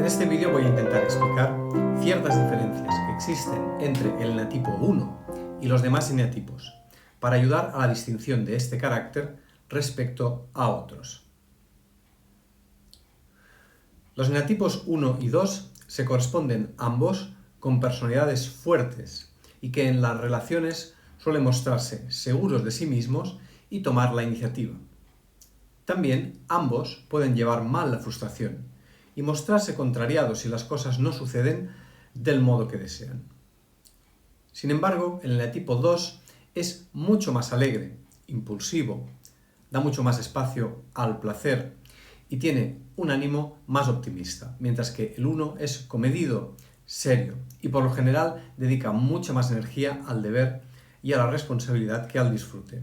En este vídeo voy a intentar explicar ciertas diferencias que existen entre el eneatipo 1 y los demás eneatipos, para ayudar a la distinción de este carácter respecto a otros. Los eneatipos 1 y 2 se corresponden ambos con personalidades fuertes y que en las relaciones suelen mostrarse seguros de sí mismos y tomar la iniciativa. También ambos pueden llevar mal la frustración y mostrarse contrariados si las cosas no suceden del modo que desean. Sin embargo, el eneatipo 2 es mucho más alegre, impulsivo, da mucho más espacio al placer y tiene un ánimo más optimista, mientras que el 1 es comedido, serio y por lo general dedica mucha más energía al deber y a la responsabilidad que al disfrute.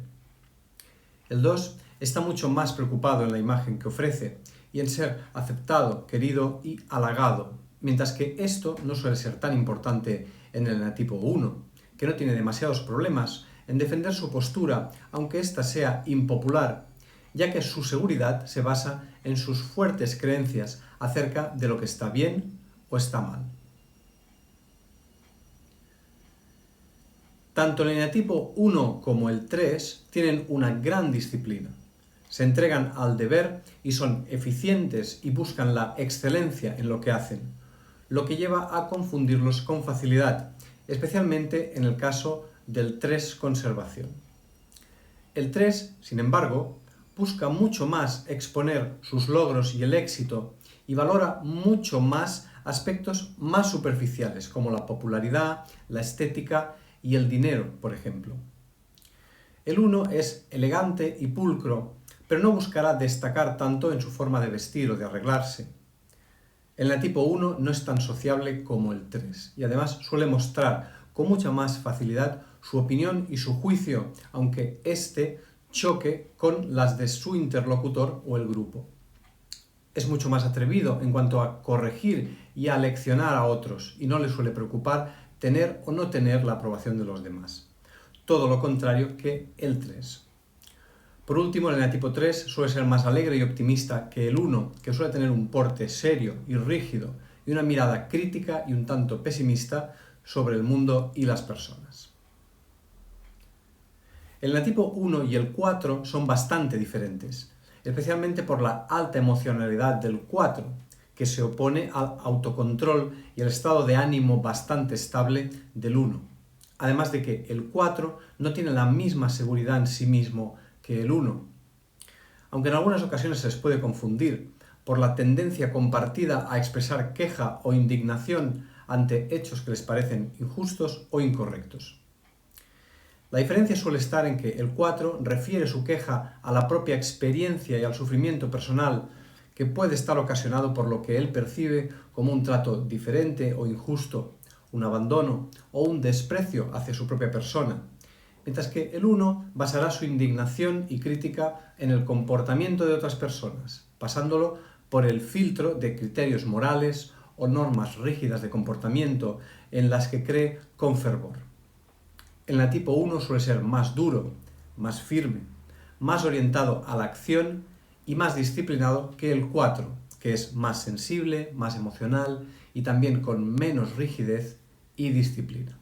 El 2 está mucho más preocupado en la imagen que ofrece y en ser aceptado, querido y halagado, mientras que esto no suele ser tan importante en el eneatipo 1, que no tiene demasiados problemas en defender su postura, aunque ésta sea impopular, ya que su seguridad se basa en sus fuertes creencias acerca de lo que está bien o está mal. Tanto el eneatipo 1 como el 3 tienen una gran disciplina. Se entregan al deber y son eficientes y buscan la excelencia en lo que hacen, lo que lleva a confundirlos con facilidad, especialmente en el caso del 3 conservación. El 3, sin embargo, busca mucho más exponer sus logros y el éxito y valora mucho más aspectos más superficiales como la popularidad, la estética y el dinero, por ejemplo. El 1 es elegante y pulcro, pero no buscará destacar tanto en su forma de vestir o de arreglarse. El eneatipo 1 no es tan sociable como el 3 y además suele mostrar con mucha más facilidad su opinión y su juicio, aunque éste choque con las de su interlocutor o el grupo. Es mucho más atrevido en cuanto a corregir y a leccionar a otros y no le suele preocupar tener o no tener la aprobación de los demás. Todo lo contrario que el 3. Por último, el eneatipo 3 suele ser más alegre y optimista que el 1, que suele tener un porte serio y rígido y una mirada crítica y un tanto pesimista sobre el mundo y las personas. El eneatipo 1 y el 4 son bastante diferentes, especialmente por la alta emocionalidad del 4, que se opone al autocontrol y al estado de ánimo bastante estable del 1. Además de que el 4 no tiene la misma seguridad en sí mismo que el 1. Aunque en algunas ocasiones se les puede confundir por la tendencia compartida a expresar queja o indignación ante hechos que les parecen injustos o incorrectos. La diferencia suele estar en que el 4 refiere su queja a la propia experiencia y al sufrimiento personal que puede estar ocasionado por lo que él percibe como un trato diferente o injusto, un abandono o un desprecio hacia su propia persona, mientras que el 1 basará su indignación y crítica en el comportamiento de otras personas, pasándolo por el filtro de criterios morales o normas rígidas de comportamiento en las que cree con fervor. El eneatipo 1 suele ser más duro, más firme, más orientado a la acción y más disciplinado que el 4, que es más sensible, más emocional y también con menos rigidez y disciplina.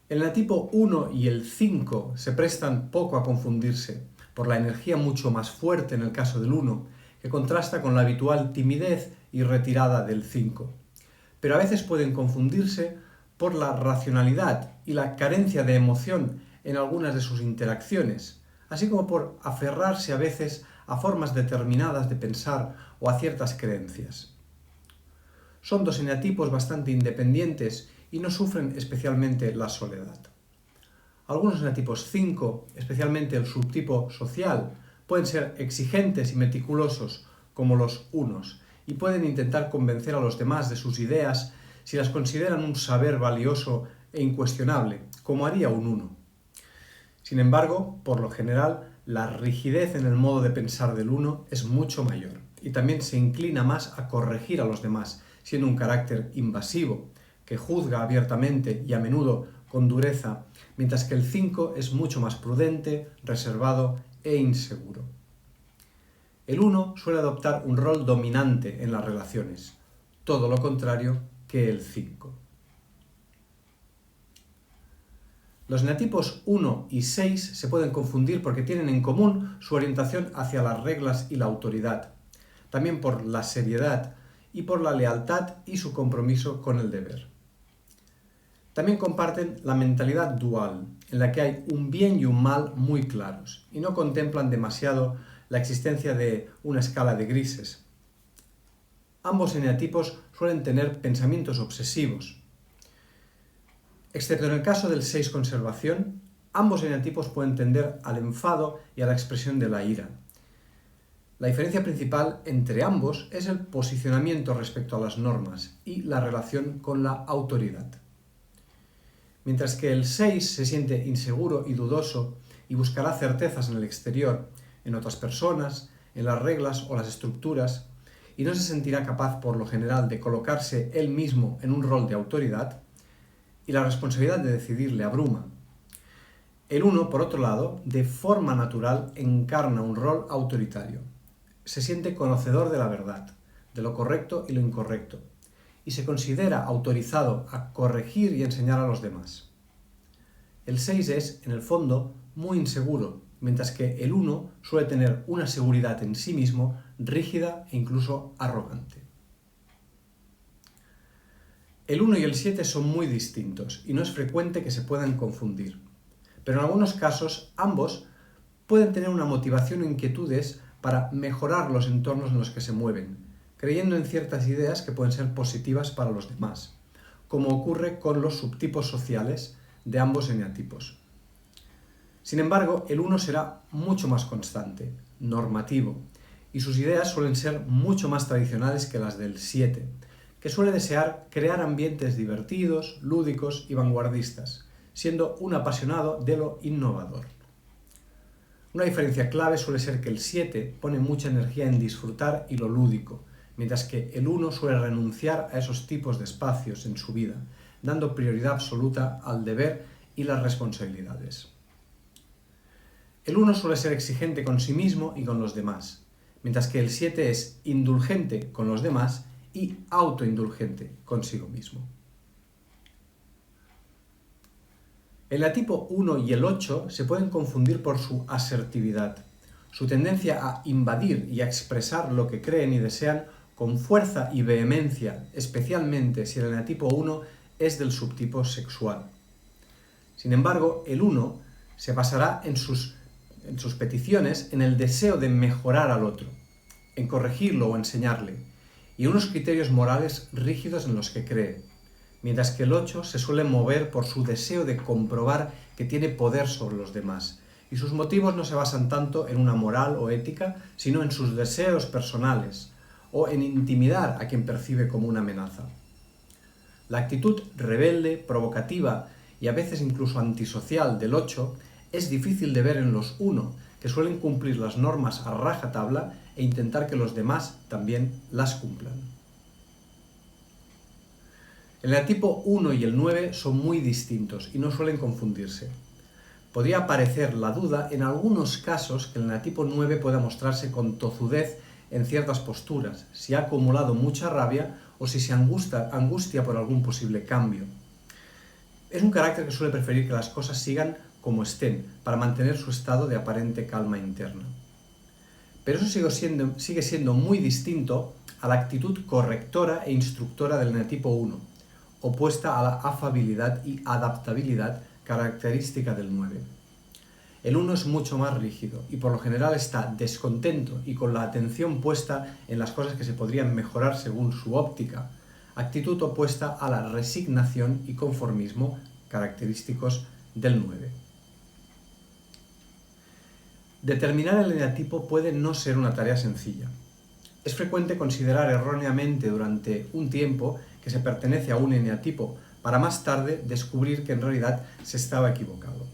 El eneatipo 1 y el 5 se prestan poco a confundirse por la energía mucho más fuerte en el caso del 1, que contrasta con la habitual timidez y retirada del 5. Pero a veces pueden confundirse por la racionalidad y la carencia de emoción en algunas de sus interacciones, así como por aferrarse a veces a formas determinadas de pensar o a ciertas creencias. Son dos eneatipos bastante independientes y no sufren especialmente la soledad. Algunos eneatipos 5, especialmente el subtipo social, pueden ser exigentes y meticulosos como los 1s y pueden intentar convencer a los demás de sus ideas si las consideran un saber valioso e incuestionable, como haría un 1. Sin embargo, por lo general, la rigidez en el modo de pensar del 1 es mucho mayor y también se inclina más a corregir a los demás, siendo un carácter invasivo, que juzga abiertamente y a menudo con dureza, mientras que el 5 es mucho más prudente, reservado e inseguro. El 1 suele adoptar un rol dominante en las relaciones, todo lo contrario que el 5. Los eneatipos 1 y 6 se pueden confundir porque tienen en común su orientación hacia las reglas y la autoridad, también por la seriedad y por la lealtad y su compromiso con el deber. También comparten la mentalidad dual, en la que hay un bien y un mal muy claros, y no contemplan demasiado la existencia de una escala de grises. Ambos eneatipos suelen tener pensamientos obsesivos. Excepto en el caso del 6 conservación, ambos eneatipos pueden tender al enfado y a la expresión de la ira. La diferencia principal entre ambos es el posicionamiento respecto a las normas y la relación con la autoridad. Mientras que el 6 se siente inseguro y dudoso y buscará certezas en el exterior, en otras personas, en las reglas o las estructuras, y no se sentirá capaz por lo general de colocarse él mismo en un rol de autoridad, y la responsabilidad de decidir le abruma. El 1, por otro lado, de forma natural encarna un rol autoritario. Se siente conocedor de la verdad, de lo correcto y lo incorrecto, y se considera autorizado a corregir y enseñar a los demás. El 6 es, en el fondo, muy inseguro, mientras que el 1 suele tener una seguridad en sí mismo rígida e incluso arrogante. El 1 y el 7 son muy distintos y no es frecuente que se puedan confundir, pero en algunos casos ambos pueden tener una motivación o inquietudes para mejorar los entornos en los que se mueven, creyendo en ciertas ideas que pueden ser positivas para los demás, como ocurre con los subtipos sociales de ambos eneatipos. Sin embargo, el 1 será mucho más constante, normativo, y sus ideas suelen ser mucho más tradicionales que las del 7, que suele desear crear ambientes divertidos, lúdicos y vanguardistas, siendo un apasionado de lo innovador. Una diferencia clave suele ser que el 7 pone mucha energía en disfrutar y lo lúdico, mientras que el 1 suele renunciar a esos tipos de espacios en su vida, dando prioridad absoluta al deber y las responsabilidades. El 1 suele ser exigente con sí mismo y con los demás, mientras que el 7 es indulgente con los demás y autoindulgente consigo mismo. El eneatipo 1 y el 8 se pueden confundir por su asertividad, su tendencia a invadir y a expresar lo que creen y desean con fuerza y vehemencia, especialmente si el eneatipo 1 es del subtipo sexual. Sin embargo, el 1 se basará en sus peticiones en el deseo de mejorar al otro, en corregirlo o enseñarle, y unos criterios morales rígidos en los que cree, mientras que el 8 se suele mover por su deseo de comprobar que tiene poder sobre los demás, y sus motivos no se basan tanto en una moral o ética, sino en sus deseos personales, o en intimidar a quien percibe como una amenaza. La actitud rebelde, provocativa y a veces incluso antisocial del 8 es difícil de ver en los 1, que suelen cumplir las normas a rajatabla e intentar que los demás también las cumplan. El eneatipo 1 y el 9 son muy distintos y no suelen confundirse. Podría aparecer la duda en algunos casos que el eneatipo 9 pueda mostrarse con tozudez en ciertas posturas, si ha acumulado mucha rabia o si se angustia por algún posible cambio. Es un carácter que suele preferir que las cosas sigan como estén, para mantener su estado de aparente calma interna. Pero eso sigue siendo muy distinto a la actitud correctora e instructora del eneatipo 1, opuesta a la afabilidad y adaptabilidad característica del 9. El 1 es mucho más rígido y por lo general está descontento y con la atención puesta en las cosas que se podrían mejorar según su óptica, actitud opuesta a la resignación y conformismo característicos del 9. Determinar el eneatipo puede no ser una tarea sencilla. Es frecuente considerar erróneamente durante un tiempo que se pertenece a un eneatipo, para más tarde descubrir que en realidad se estaba equivocado.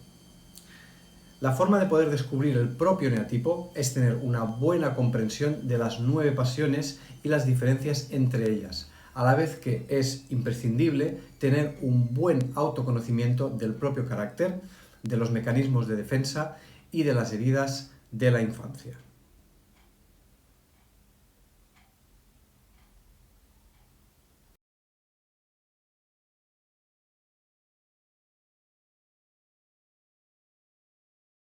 La forma de poder descubrir el propio eneatipo es tener una buena comprensión de las 9 pasiones y las diferencias entre ellas, a la vez que es imprescindible tener un buen autoconocimiento del propio carácter, de los mecanismos de defensa y de las heridas de la infancia.